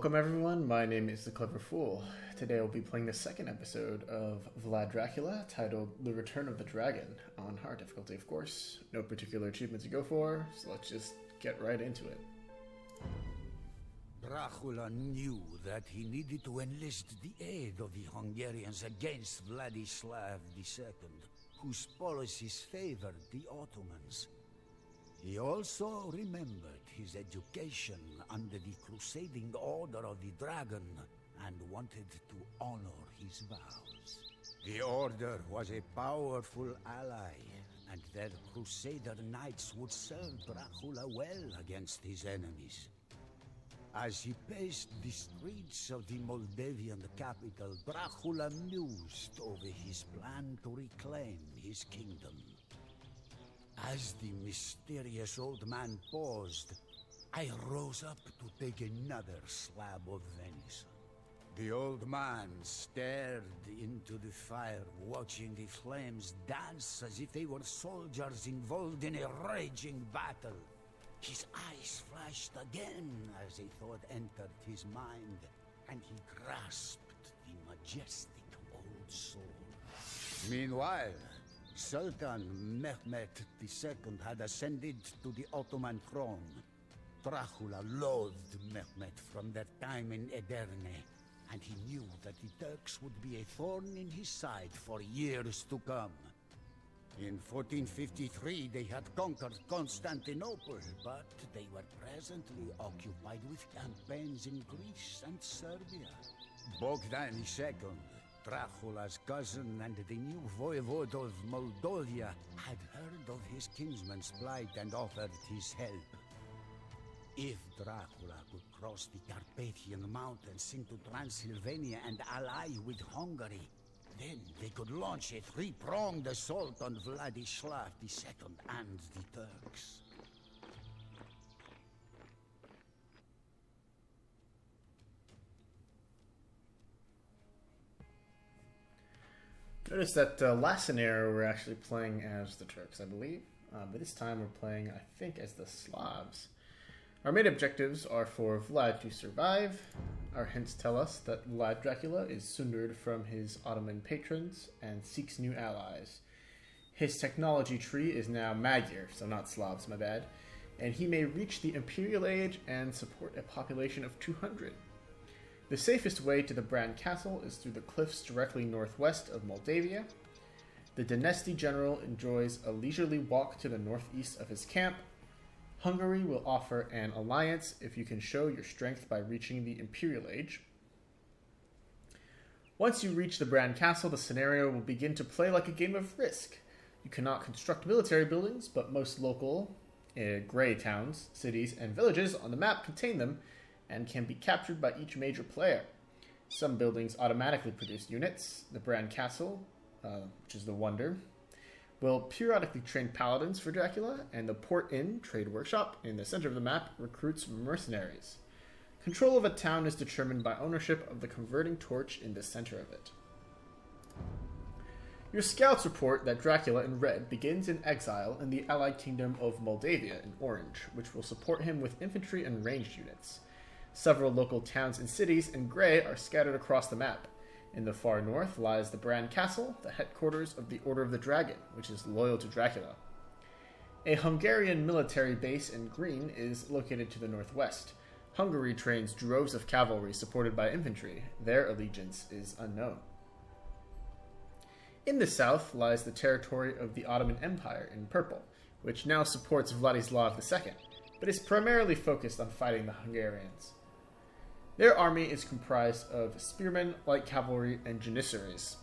Welcome everyone, my name is The Clever Fool. Today I'll be playing the second episode of Vlad Dracula, titled The Return of the Dragon, on hard difficulty of course. No particular achievement to go for, so let's just get right into it. Dracula knew that he needed to enlist the aid of the Hungarians against Vladislav II, whose policies favored the Ottomans. He also remembered his education under the Crusading Order of the Dragon and wanted to honor his vows. The Order was a powerful ally, and their Crusader knights would serve Dracula well against his enemies. As he paced the streets of the Moldavian capital, Dracula mused over his plan to reclaim his kingdom. As the mysterious old man paused, I rose up to take another slab of venison. The old man stared into the fire, watching the flames dance as if they were soldiers involved in a raging battle. His eyes flashed again as a thought entered his mind, and he grasped the majestic old sword. Meanwhile, Sultan Mehmet II had ascended to the Ottoman throne. Dracula loathed Mehmet from their time in Edirne, and he knew that the Turks would be a thorn in his side for years to come. In 1453 they had conquered Constantinople, but they were presently occupied with campaigns in Greece and Serbia. Bogdan II, Dracula's cousin and the new voivode of Moldavia, had heard of his kinsman's plight and offered his help. If Dracula could cross the Carpathian Mountains into Transylvania and ally with Hungary, then they could launch a three-pronged assault on Vladislav II and the Turks. Notice that last scenario we're actually playing as the Turks, I believe. But this time we're playing, I think, as the Slavs. Our main objectives are for Vlad to survive. Our hints tell us that Vlad Dracula is sundered from his Ottoman patrons and seeks new allies. His technology tree is now Magyar, so not Slavs, my bad, and he may reach the Imperial Age and support a population of 200. The safest way to the Bran Castle is through the cliffs directly northwest of Moldavia. The Dynasty General enjoys a leisurely walk to the northeast of his camp. Hungary will offer an alliance if you can show your strength by reaching the Imperial Age. Once you reach the Bran Castle, the scenario will begin to play like a game of Risk. You cannot construct military buildings, but most local, grey towns, cities, and villages on the map contain them, and can be captured by each major player. Some buildings automatically produce units. The Bran Castle, which is the Wonder, will periodically train paladins for Dracula, and the Port Inn trade workshop in the center of the map recruits mercenaries. Control of a town is determined by ownership of the converting torch in the center of it. Your scouts report that Dracula in red begins in exile in the allied kingdom of Moldavia in orange, which will support him with infantry and ranged units. Several local towns and cities in gray are scattered across the map. In the far north lies the Bran Castle, the headquarters of the Order of the Dragon, which is loyal to Dracula. A Hungarian military base in green is located to the northwest. Hungary trains droves of cavalry supported by infantry. Their allegiance is unknown. In the south lies the territory of the Ottoman Empire in purple, which now supports Vladislav II, but is primarily focused on fighting the Hungarians. Their army is comprised of spearmen, light cavalry, and janissaries.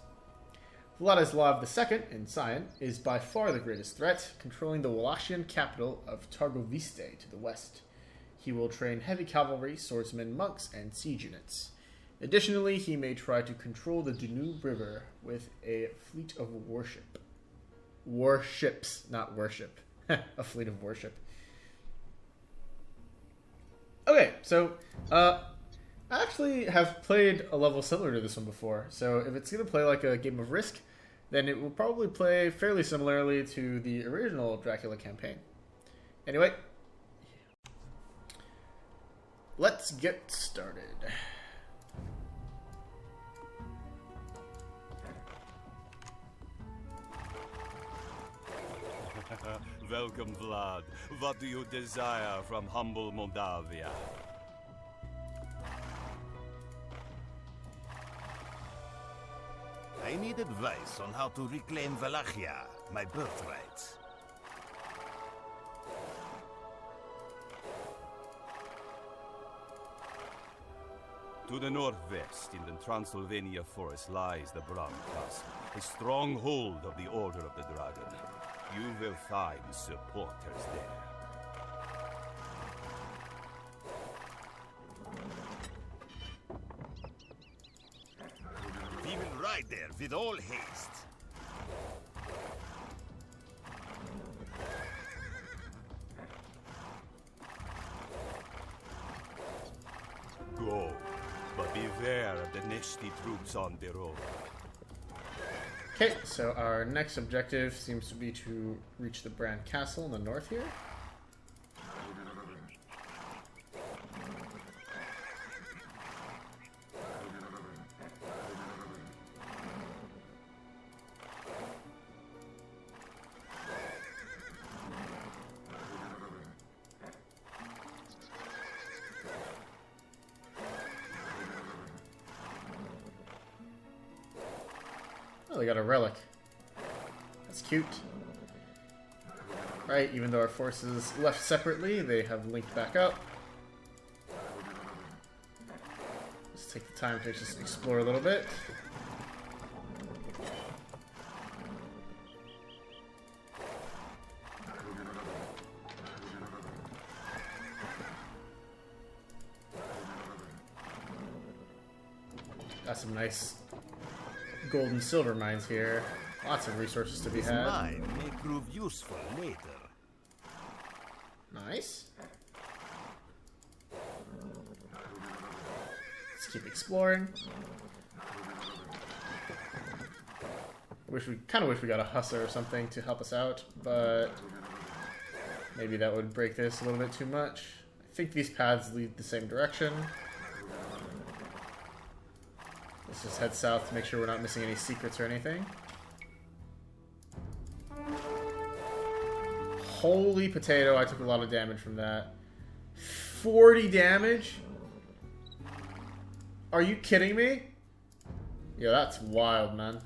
Vladislav II, in Sion, is by far the greatest threat, controlling the Wallachian capital of Targoviste to the west. He will train heavy cavalry, swordsmen, monks, and siege units. Additionally, he may try to control the Danube River with a fleet of warships, not worship. A fleet of worship. Okay, so, I actually have played a level similar to this one before, so if it's going to play like a game of Risk, then it will probably play fairly similarly to the original Dracula campaign. Anyway, let's get started. Welcome, Vlad. What do you desire from humble Moldavia? I need advice on how to reclaim Wallachia, my birthright. To the northwest, in the Transylvania forest, lies the Bram Castle, a stronghold of the Order of the Dragon. You will find supporters there. We will ride there with all haste. Go, but beware of the nasty troops on the road. Okay, so our next objective seems to be to reach the Brand Castle in the north here. Oh, they got a relic. That's cute. Right, even though our forces left separately, they have linked back up. Let's take the time to just explore a little bit. Got some nice gold and silver mines here. Lots of resources to be This had. mine may prove useful later. Nice. Let's keep exploring. Kind of wish we got a hussar or something to help us out, but maybe that would break this a little bit too much. I think these paths lead the same direction. Let's just head south to make sure we're not missing any secrets or anything. Holy potato, I took a lot of damage from that. 40 damage? Are you kidding me? Yeah, that's wild, man.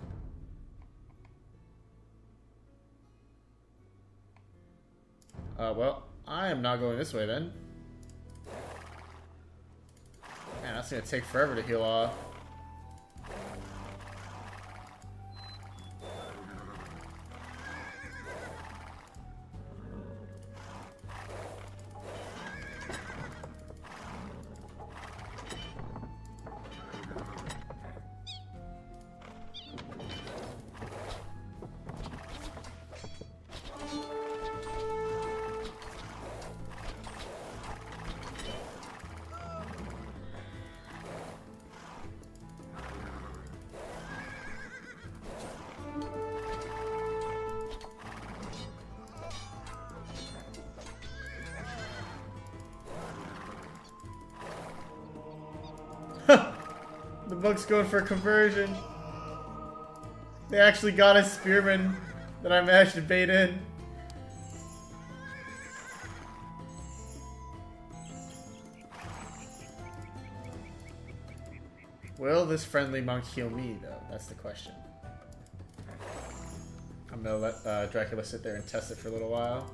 Well, I am not going this way then. Man, that's gonna take forever to heal off. The monk's going for a conversion. They actually got a spearman that I managed to bait in. Will this friendly monk heal me, though? That's the question. I'm gonna let Dracula sit there and test it for a little while.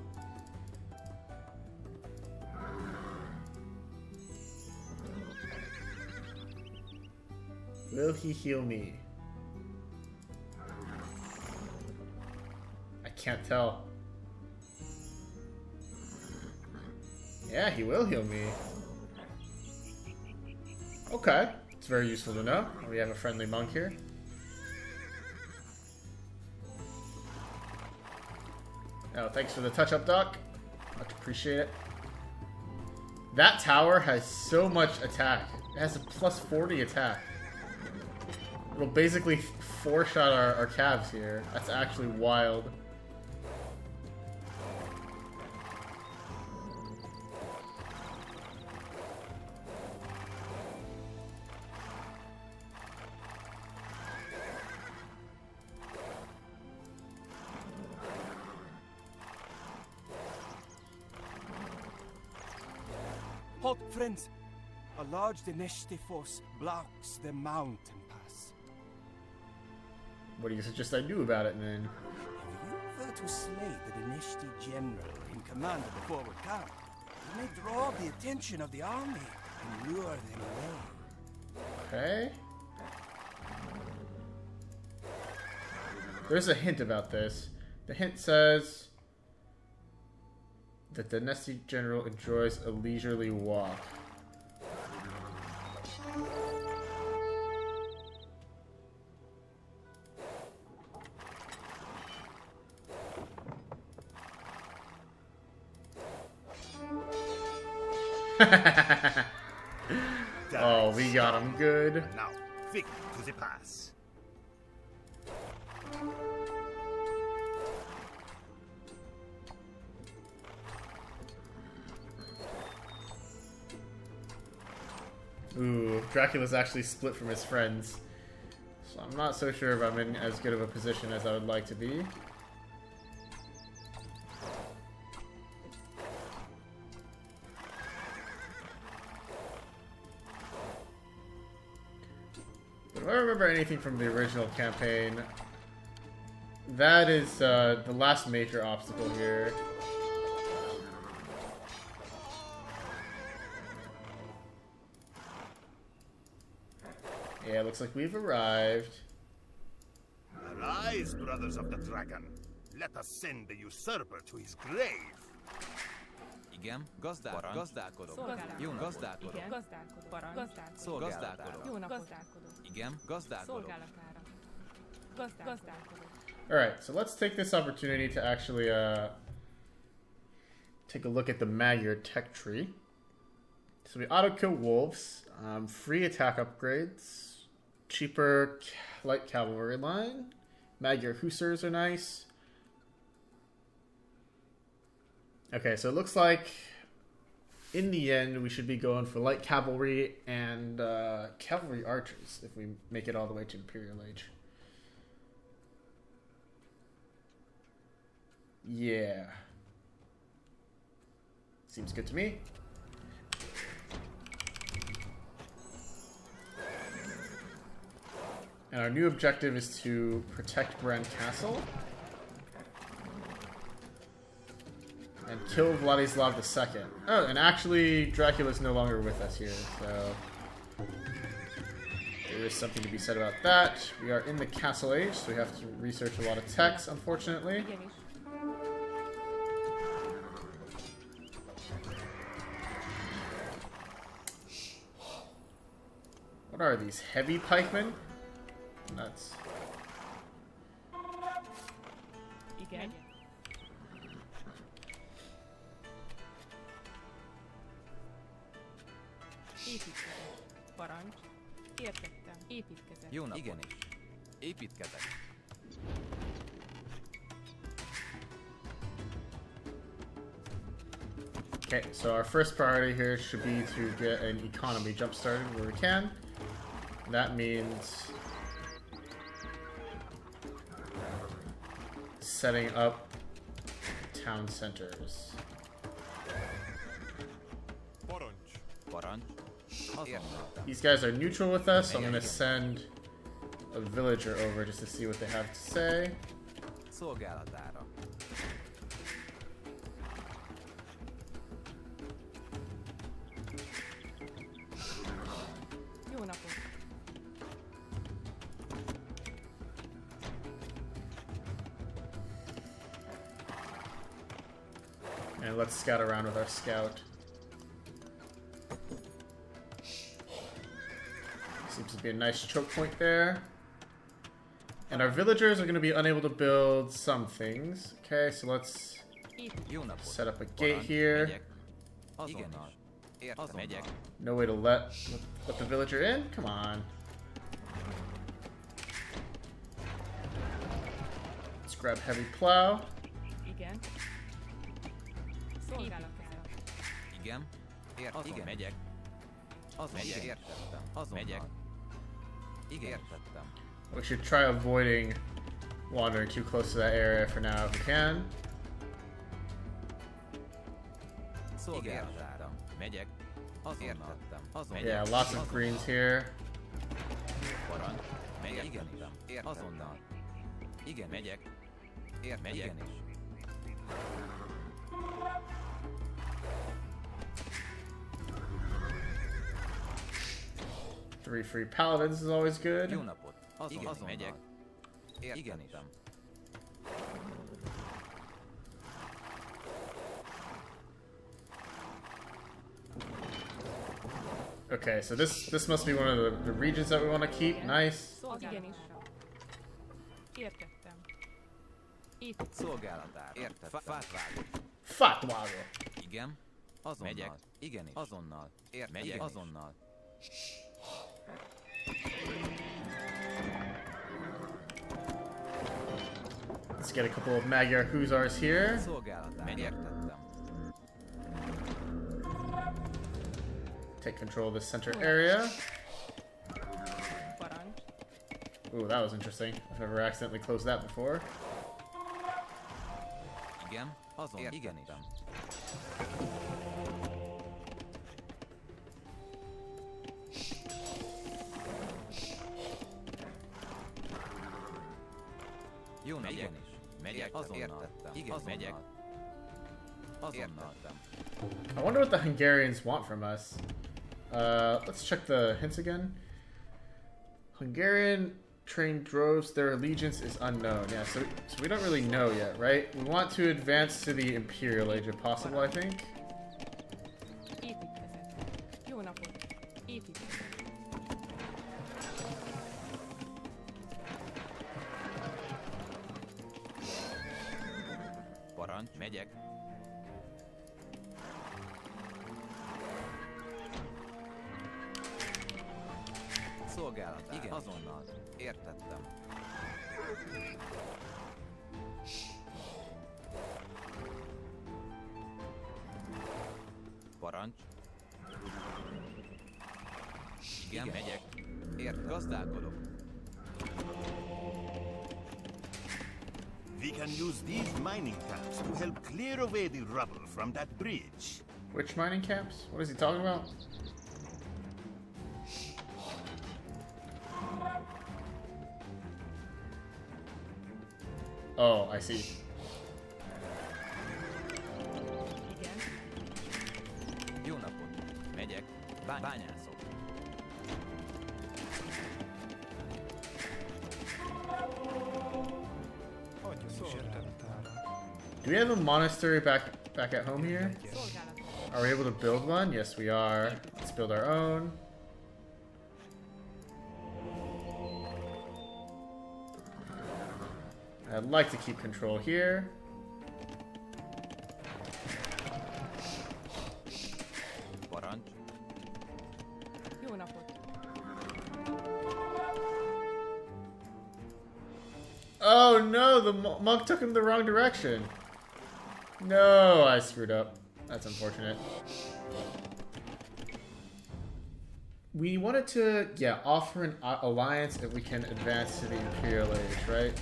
Will he heal me? I can't tell. Yeah, he will heal me. Okay. It's very useful to know. We have a friendly monk here. Oh, thanks for the touch-up, Doc. Much appreciate it. That tower has so much attack. It has a plus 40 attack. It'll basically four-shot our calves here. That's actually wild. Halt, friends! A large Deneshti force blocks the mountain pass. What do you suggest I do about it, then? If you were to slay the Deneshti general in command of the forward camp, you may draw the attention of the army and lure them away. Okay. There's a hint about this. The hint says that the Nesty General enjoys a leisurely walk. Oh, we got him good. Now, quick to the pass. Ooh, Dracula's actually split from his friends. So I'm not so sure if I'm in as good of a position as I would like to be. But if I remember anything from the original campaign, that is the last major obstacle here. Yeah, looks like we've arrived. Arise, brothers of the dragon. Let us send the usurper to his grave. Igen, gazdálkodom. Jó napot. Gazdálkodom. Igen, gazdálkodó. Parancs. Gazdálkodó. Gazdálkodom. Jó napot. Gazdálkodó. Igen, gazdálkodom. Szolgálatára. Gazdálkodó. Alright, so let's take this opportunity to actually take a look at the Magyar tech tree. So we auto-kill wolves, free attack upgrades, cheaper light cavalry line, Magyar Hussars are nice. Okay, so it looks like in the end we should be going for light cavalry and cavalry archers if we make it all the way to Imperial Age. Yeah. Seems good to me. And our new objective is to protect Bran Castle and kill Vladislav II. Oh, and actually Dracula's no longer with us here, so there is something to be said about that. We are in the Castle Age, so we have to research a lot of texts, unfortunately. Igenis. What are these, heavy pikemen? Nuts. Igen. Építkezek. Parancs. Értettem. Építkezek. Jó napot. Igenis. Építkezek. Okay, so our first priority here should be to get an economy jump started where we can. That means setting up town centers. Parancs. Értettem. These guys are neutral with us, so I'm going to send a villager over just to see what they have to say. Szolgálatára. Jó napot. And let's scout around with our scout. Seems to be a nice choke point there. And our villagers are going to be unable to build some things. Okay, so let's Jó napot. set up a gate Parancs. here. Megyek. Azonnal. Értem. Megyek. No way to let the villager in? Come on. Let's grab heavy plow. Igen. Szolgálatára. Igen. Igen. Megyek. Megyek. Értettem. Megyek. Igen. Értettem. We should try avoiding wandering too close to that area for now if we can. Szolgálatára. Megyek. Azonnal. Yeah, lots of greens here. Parancs. Megyek. Igen. Azonnal. Igen. Megyek. Megyek. Igenis. Three free paladins is always good. Jó napot. Azonnal. Megyek. Igenis. Okay, so this must be one of the regions that we want to keep. Nice. Igenis. Értettem. Épít. Szolgálatára. Érted. Fát vágok. Fatwago. Igen. Azonnal. Megyek. Igenis. Azonnal. Megyek. Azonnal. Let's get a couple of Magyar Hussars here. Szolgálatára. Megyek. Tettem. Take control of the center area. Parancs. Ooh, that was interesting. I've never accidentally closed that before. Igen. Azon. Igenis. Jó, megyek. Megyek. Azonnal. Értettem. Igen. Megyek. Azonnal. I wonder what the Hungarians want from us. Let's check the hints again. Hungarian trained droves, their allegiance is unknown. Yeah, so we don't really know yet, right? We want to advance to the Imperial Age if possible, I think. Építkezet. Jó napot. Építkezet. Parancs. Megyek. Szolgálatára. Igen. Azonnal. Értettem. Parancs. Igen, megyek. Gazdálkodok. We can use these mining camps to help clear away the rubble from that bridge. Which mining camps? What is he talking about? Oh, I see. Igen. Jó napot. Megyek. Bányászok. Do we have a monastery back at home here? Szolgálat. Are we able to build one? Yes, we are. Let's build our own. I'd like to keep control here. Parancs. Jó napot. Oh no, the monk took him the wrong direction. No, I screwed up. That's unfortunate. We wanted to, yeah, offer an alliance if we can advance to the Imperial Age, right?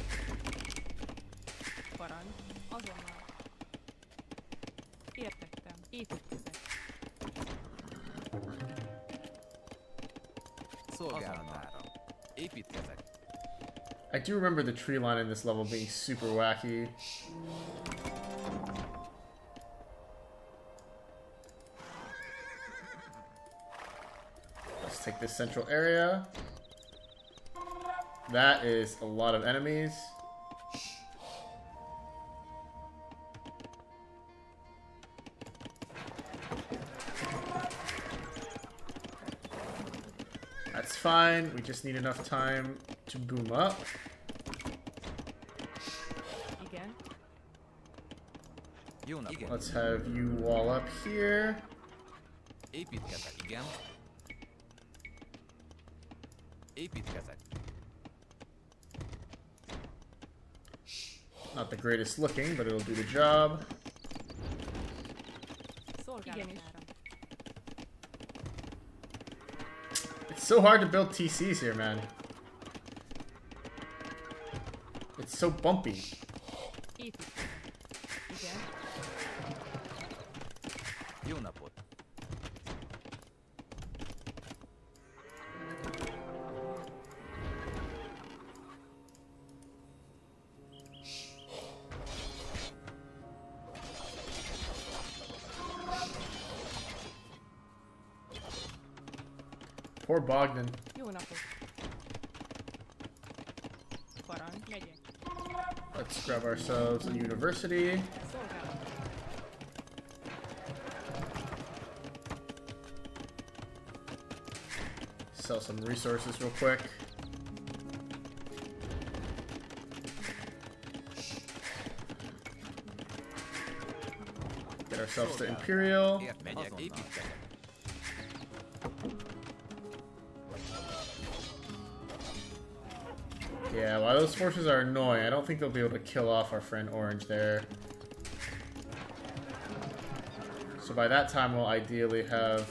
Parancs. Azonnal. Értettem. Építkezet. Szolgálatára. Építkezek. I do remember the tree line in this level being super wacky. Let's take this central area. That is a lot of enemies. That's fine. We just need enough time to boom up. Igen. Jó napot. Let's have you wall up here. Építkezek. Igen. Építkezek. Not the greatest looking, but it'll do the job. Szolgálatára. It's so hard to build TCs here, man. It's so bumpy. Építkezet. Igen. Jó napot. Poor Bogdan. Jó napot. Parancs. Megyek. Let's grab ourselves a university. Szolgálat. Sell some resources real quick. Get ourselves to Imperial. Ért megyek, építkezek. Yeah, while those forces are annoying, I don't think they'll be able to kill off our friend Orange there. So by that time, we'll ideally have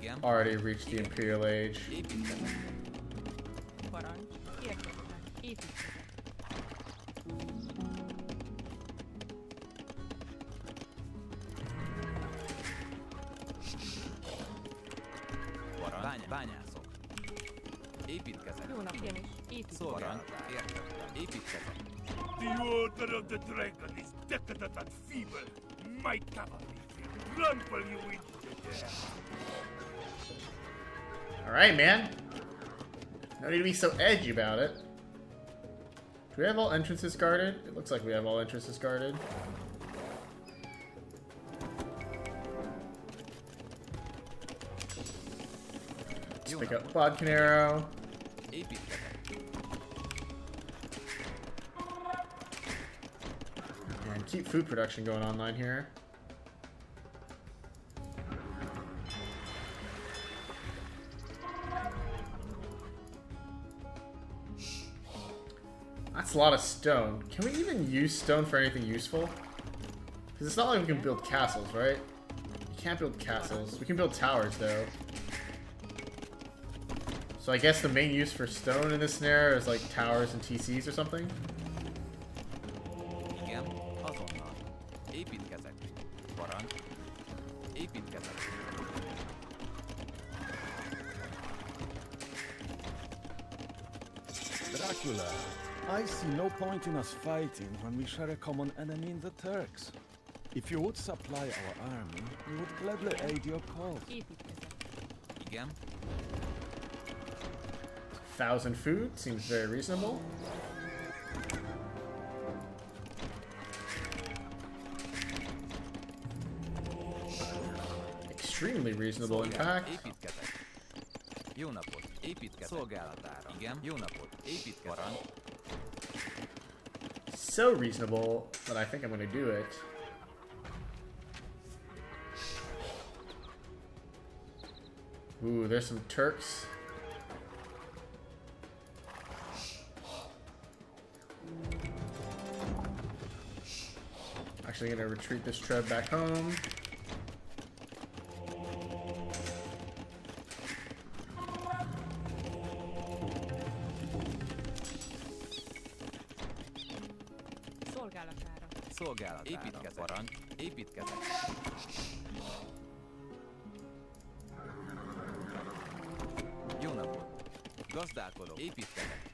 Igen. already reached the Imperial Age. Építkezek. Parancs. Érkeztem. Építkezek. Parancs. Bányászok. Építkezek. Jó nap. Igenis. Építkezek. Szolgálat. Értettem. Építkezek. The order of the dragon is decadent and feeble. My cavalry will trample you into death. Alright, man. No need to be so edgy about it. Do we have all entrances guarded? It looks like we have all entrances guarded. Let's pick up Bodkin Arrow. Építkezek. And keep food production going online here. That's a lot of stone. Can we even use stone for anything useful? Because it's not like we can build castles, right? We can't build castles. We can build towers, though. So I guess the main use for stone in this scenario is like towers and TCs or something? Igen. Azonnal. Építkezek. Parancs. Építkezek. Dracula, I see no point in us fighting when we share a common enemy in the Turks. If you would supply our army, we would gladly aid your cause. Építkezek. Igen. 1,000 food seems very reasonable. Extremely reasonable, in fact. Építkezek. Jó napot. Építkezek. Szolgálatára. Igen. Jó napot. Építkezek. Parancs. So reasonable that I think I'm going to do it. Ooh, there's some Turks. Actually gonna retreat this Treb back home. Szolgálatára. Szolgálatára. Építkezek. Parancs. Építkezek. Jó napot. Gazdálkodok. Építkezek.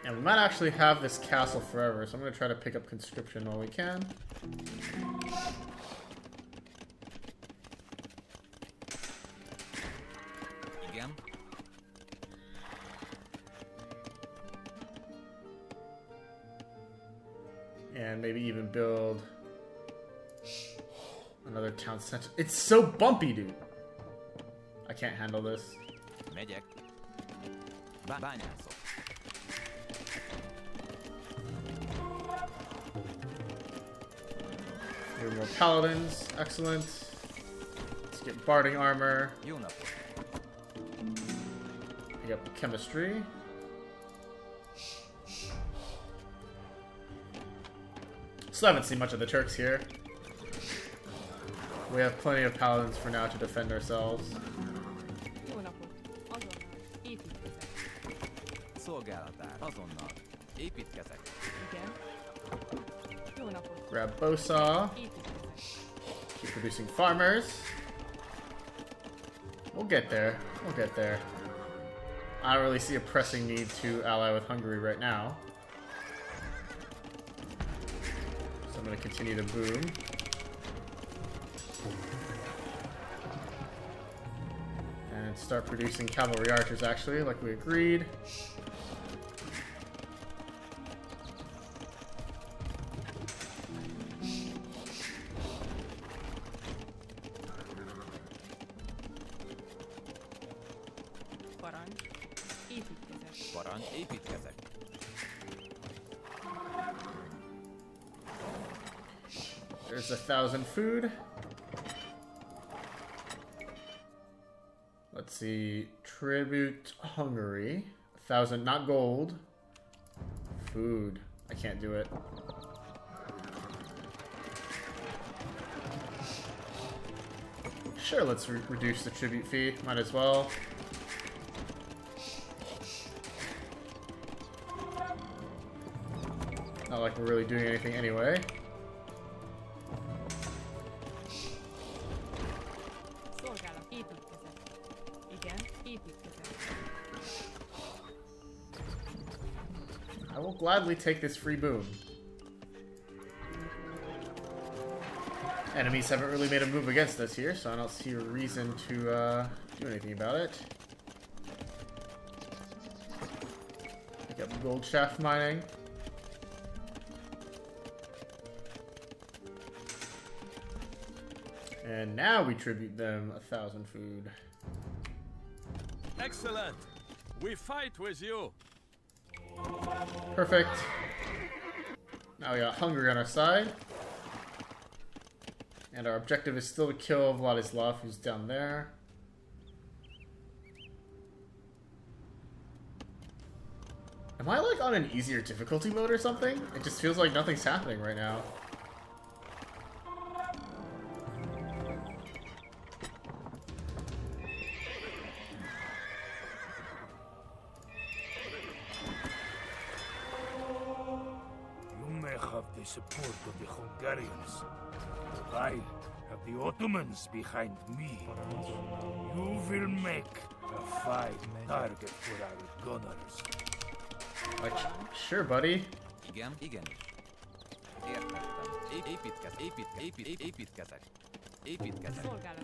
And we might actually have this castle forever, so I'm gonna try to pick up conscription while we can. Igen. And maybe even build another town center. It's so bumpy, dude. I can't handle this. Megyek. Bányászok. Here more paladins. Excellent. Let's get barding armor. Jó napot. Pick up chemistry. Still haven't seen much of the Turks here. We have plenty of paladins for now to defend ourselves. Jó napot. Azonnal. Építkezek. Szolgálatára. Azonnal. Építkezek. Igen. Jó napot. Grab Bowsaw. Építkezek. Keep producing farmers. We'll get there. We'll get there. I don't really see a pressing need to ally with Hungary right now. So I'm going to continue to boom. and start producing cavalry archers, actually, like we agreed. Parancs. Építkezet. Parancs, építkezek. There's 1,000 food. Let's see. Tribute Hungary. 1,000, not gold. Food. I can't do it. Sure, let's reduce the tribute fee. Might as well. Not like we're really doing anything anyway. Szolgálat. Építkezet. Igen, építkezet. I will gladly take this free boon. Enemies haven't really made a move against us here, so I don't see a reason to do anything about it. Pick up gold shaft mining. And now we tribute them 1,000 food. Excellent. We fight with you. Perfect. Now we got Hungary on our side. And our objective is still to kill Vladislav, who's down there. Am I like on an easier difficulty mode or something? It just feels like nothing's happening right now. You may have the support of the Hungarians. I have the Ottomans behind me. You will make a fine target for our gunners. Like, sure, buddy. Igen, igenis. Értettem. Építkezek. Szolgálatára.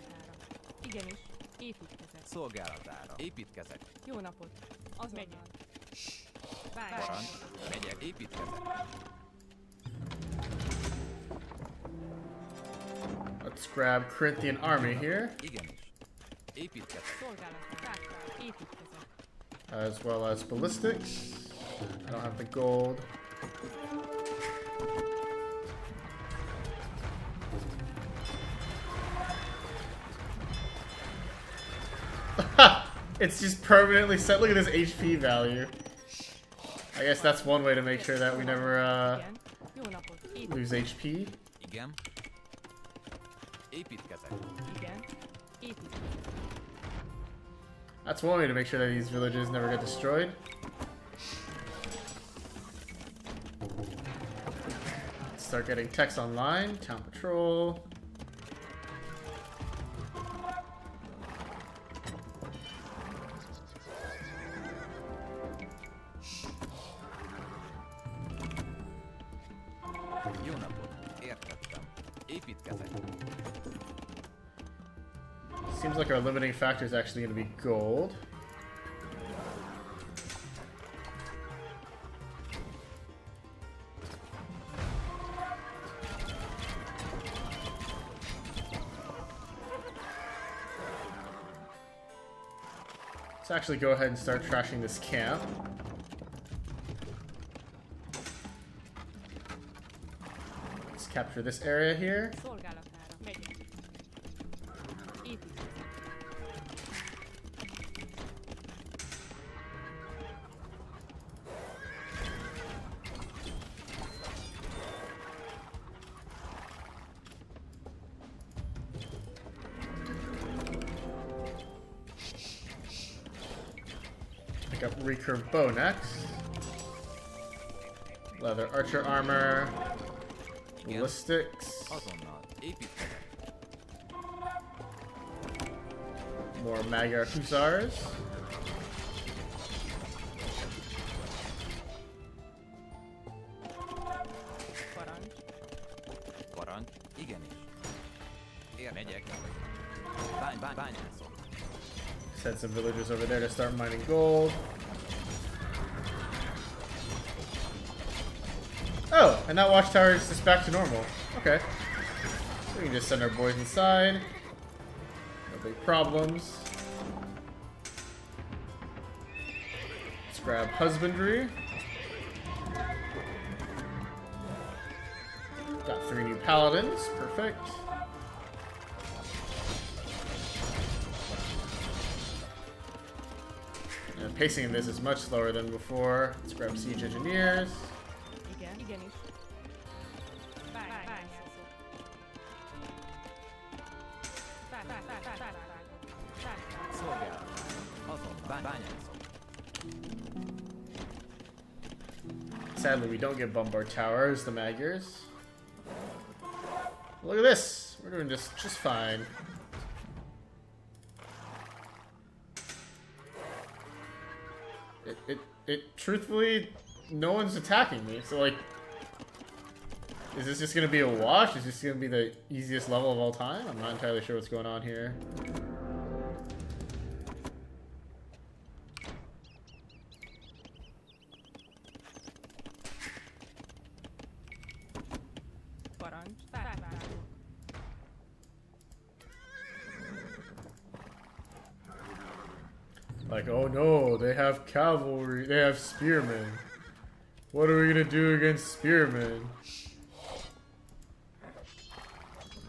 Igenis, építkezet. Szolgálatára. Építkezek. Jó napot. Az megyek. Parancs. Megyek. Építkezek. Let's grab Corinthian army here, Igenis. Építkezek. Szolgálatára. Építkezet. as well as ballistics. I don't have the gold. It's just permanently set. Look at this HP value. I guess that's one way to make sure that we never Igen. Jó napot. lose HP. Igen. Építkezek. Igen. Építkezet. That's one way to make sure that these villages never get destroyed. Let's start getting techs online. Town patrol. Jó napot. Értettem. Építkezek. Seems like our limiting factor is actually going to be gold. Let's actually go ahead and start trashing this camp. Let's capture this area here. Szolgálatára. Megyek. Építkezet. Pick up recurve bow next. Leather archer armor. Ballistics. Azonnal. Építkezek. More Magyar hussars. Parancs. Parancs. Igenis. Megyek. Bányászok. Send some villagers over there to start mining gold. Oh, and that watchtower is just back to normal. Okay. So we can just send our boys inside. No big problems. Let's grab husbandry. Got 3 new paladins. Perfect. And pacing in this is much slower than before. Let's grab siege engineers. Igen, igenis. Bányászok. Szolgálat. Azon, bányászok. Sadly, we don't get bombard towers, the Magyars. Look at this! We're doing just fine. It truthfully, no one's attacking me. So like, is this just gonna be a wash? Is this gonna be the easiest level of all time? I'm not entirely sure what's going on here. Parancs. Várvárok. Like, oh no, they have cavalry, they have spearmen. What are we gonna do against spearmen?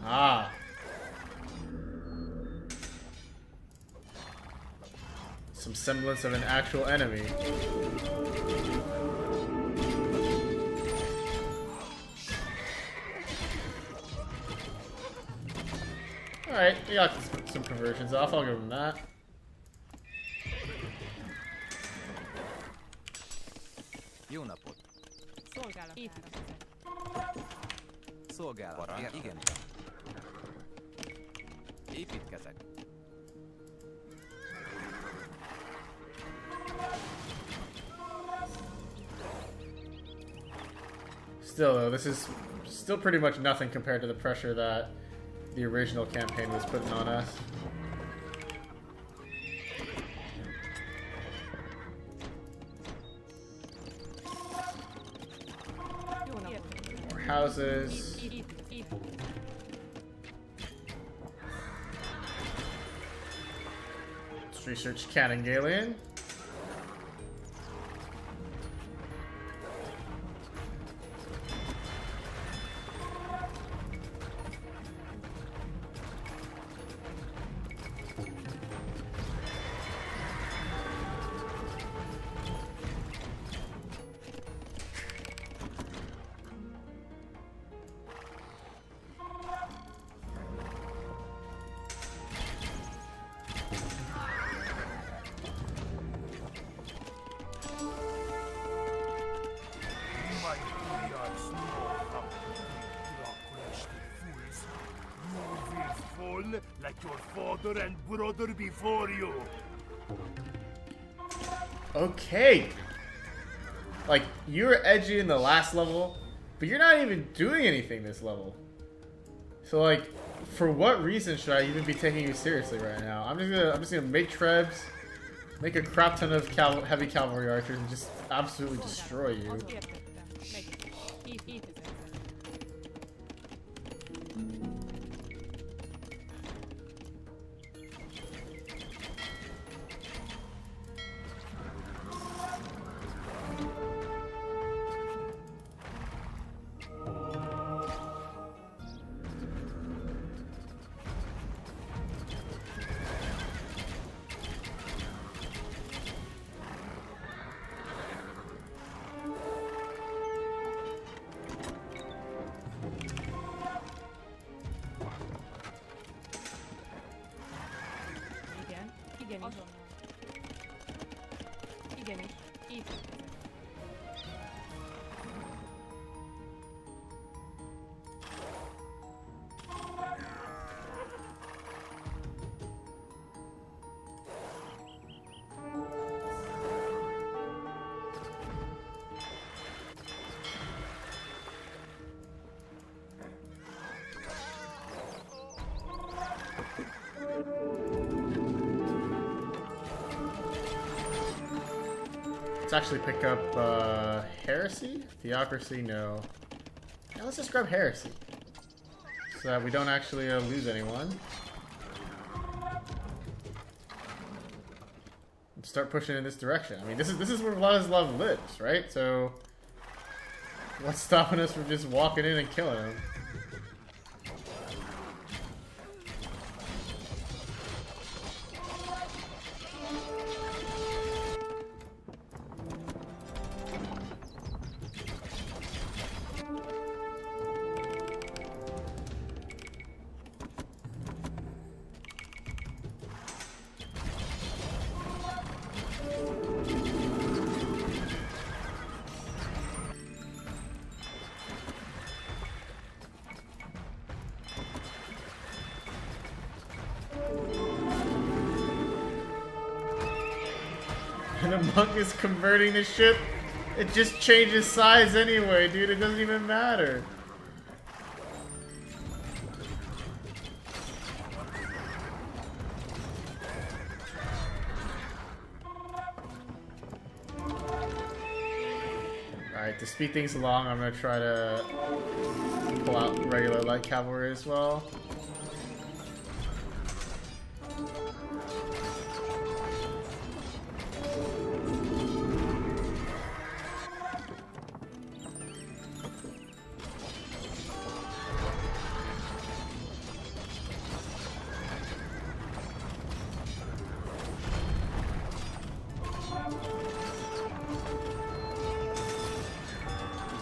Ah. Some semblance of an actual enemy. Alright, we got some conversions off, I'll give them that. Jó napot. Szolgálatára. Szolgálat. Igen. Építkezek. Still though, this is still pretty much nothing compared to the pressure that the original campaign was putting on us. More houses. Let's research Cannon Galen. Like your father and brother before you. Okay. Like, you were edgy in the last level, but you're not even doing anything this level. So like, for what reason should I even be taking you seriously right now? I'm just gonna make trebs, make a crap ton of heavy cavalry archers, and just absolutely destroy you. Azt értettem. Megy. 2000. Igenis. Igenis. Építkezek. actually pick up heresy? Theocracy, no. Yeah, let's just grab heresy. So that we don't actually lose anyone. And start pushing in this direction. I mean, this is where Vladislav lives, right? So what's stopping us from just walking in and killing him? And the monk is converting the ship. It just changes size anyway, dude. It doesn't even matter. Alright, to speed things along, I'm gonna try to pull out regular light cavalry as well.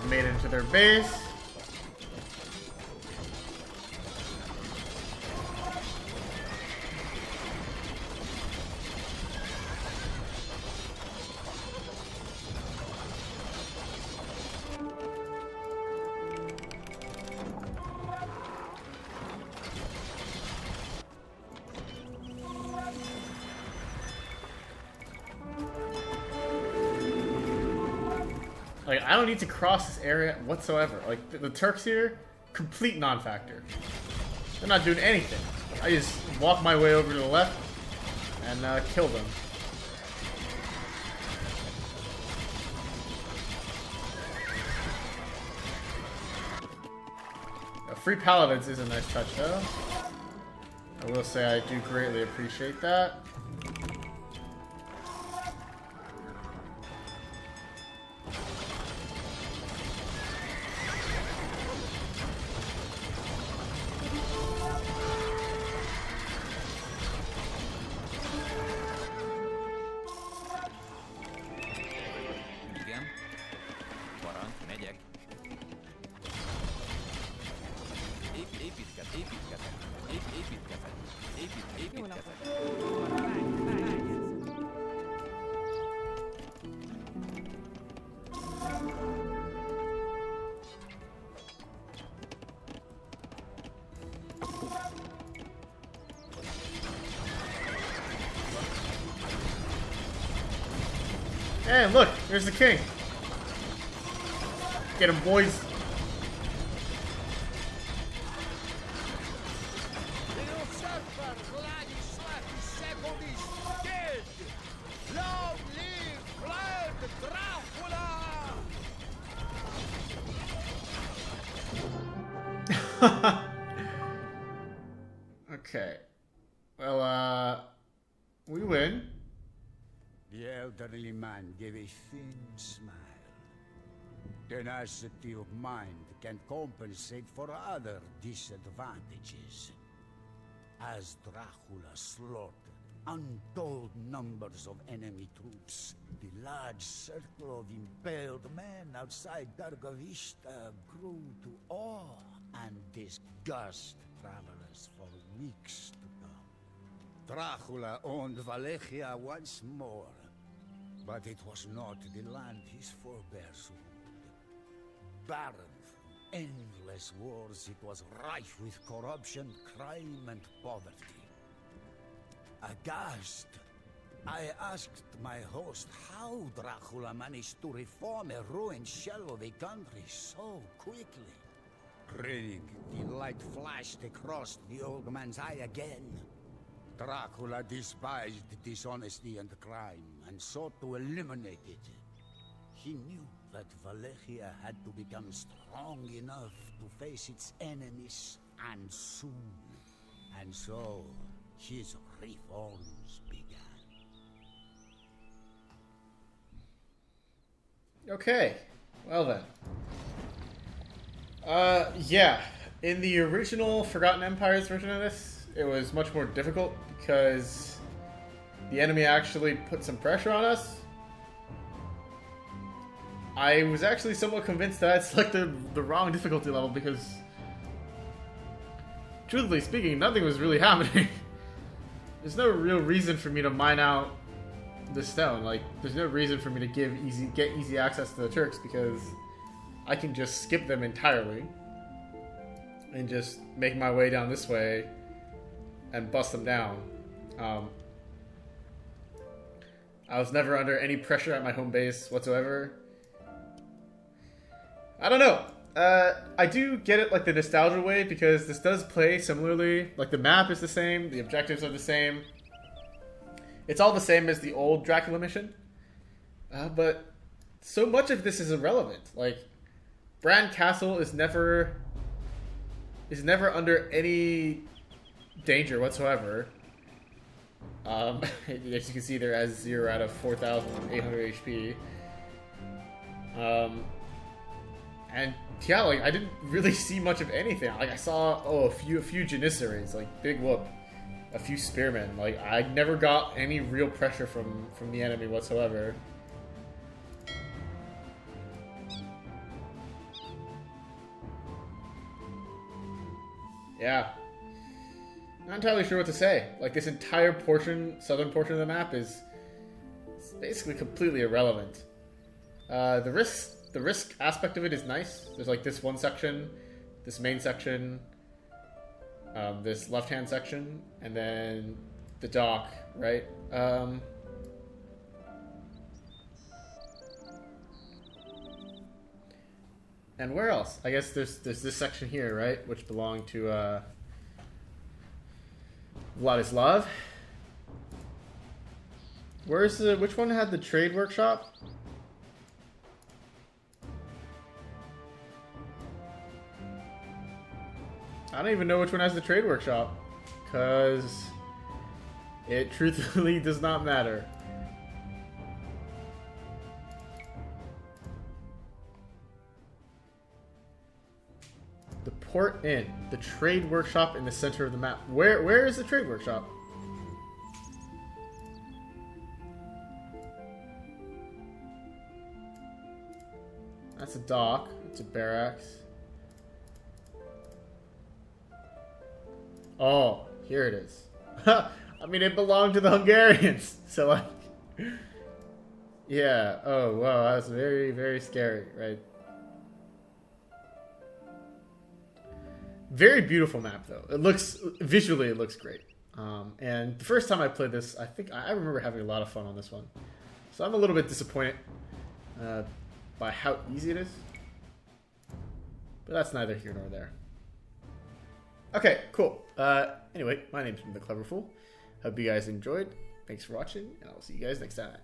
Made into their base. Like, I don't need to cross this area whatsoever. Like, the Turks here, complete non-factor. They're not doing anything. I just walk my way over to the left and kill them. Free paladins is a nice touch, though. I will say I do greatly appreciate that. Jó napot! Vágysz. Hey, look, there's the king. Get him, boys. Vladislav II is dead! Long live Vlad Dracula! Okay. Well, we win. The elderly man gave a thin smile. Tenacity of mind can compensate for other disadvantages. As Dracula slaughtered untold numbers of enemy troops, the large circle of impaled men outside Dargovista grew to awe and disgust travelers for weeks to come. Dracula owned Wallachia once more, but it was not the land his forebears ruled. Barren from endless wars, it was rife with corruption, crime, and poverty. Aghast, I asked my host how Dracula managed to reform a ruined shell of a country so quickly. Grinning, the light flashed across the old man's eye again. Dracula despised dishonesty and crime, and sought to eliminate it. He knew that Wallachia had to become strong enough to face its enemies, and soon. And so, his reforms began. Okay, well then. Yeah. In the original Forgotten Empires version of this, it was much more difficult because the enemy actually put some pressure on us. I was actually somewhat convinced that I'd selected the wrong difficulty level because, truthfully speaking, nothing was really happening. There's no real reason for me to mine out the stone. Like, there's no reason for me to get easy access to the Turks because I can just skip them entirely and just make my way down this way and bust them down. I was never under any pressure at my home base whatsoever. I don't know. I do get it like the nostalgia way because this does play similarly. Like the map is the same, the objectives are the same. It's all the same as the old Dracula mission. But so much of this is irrelevant. Like Bran Castle is never under any danger whatsoever. As you can see, they're as 0 out of 4,800 HP. And yeah, like I didn't really see much of anything. Like I saw a few Janissaries, like big whoop, a few spearmen. Like I never got any real pressure from the enemy whatsoever. Yeah. Not entirely sure what to say. Like this entire portion, southern portion of the map is basically completely irrelevant. The risk aspect of it is nice. There's like this one section, this main section, this left-hand section, and then the dock, right? And where else? I guess there's this section here, right, which belonged to Vladislav. Which one had the trade workshop? I don't even know which one has the trade workshop, because it truthfully does not matter. The Port Inn, the trade workshop in the center of the map. Where is the trade workshop? That's a dock. It's a barracks. Oh, here it is. I mean, it belonged to the Hungarians, so like, yeah. Oh wow, that's very, very scary, right? Very beautiful map, though. It looks visually, it looks great. And the first time I played this, I remember having a lot of fun on this one. So I'm a little bit disappointed by how easy it is, but that's neither here nor there. Okay, cool. Anyway, my name's The Clever Fool. Hope you guys enjoyed. Thanks for watching, and I'll see you guys next time.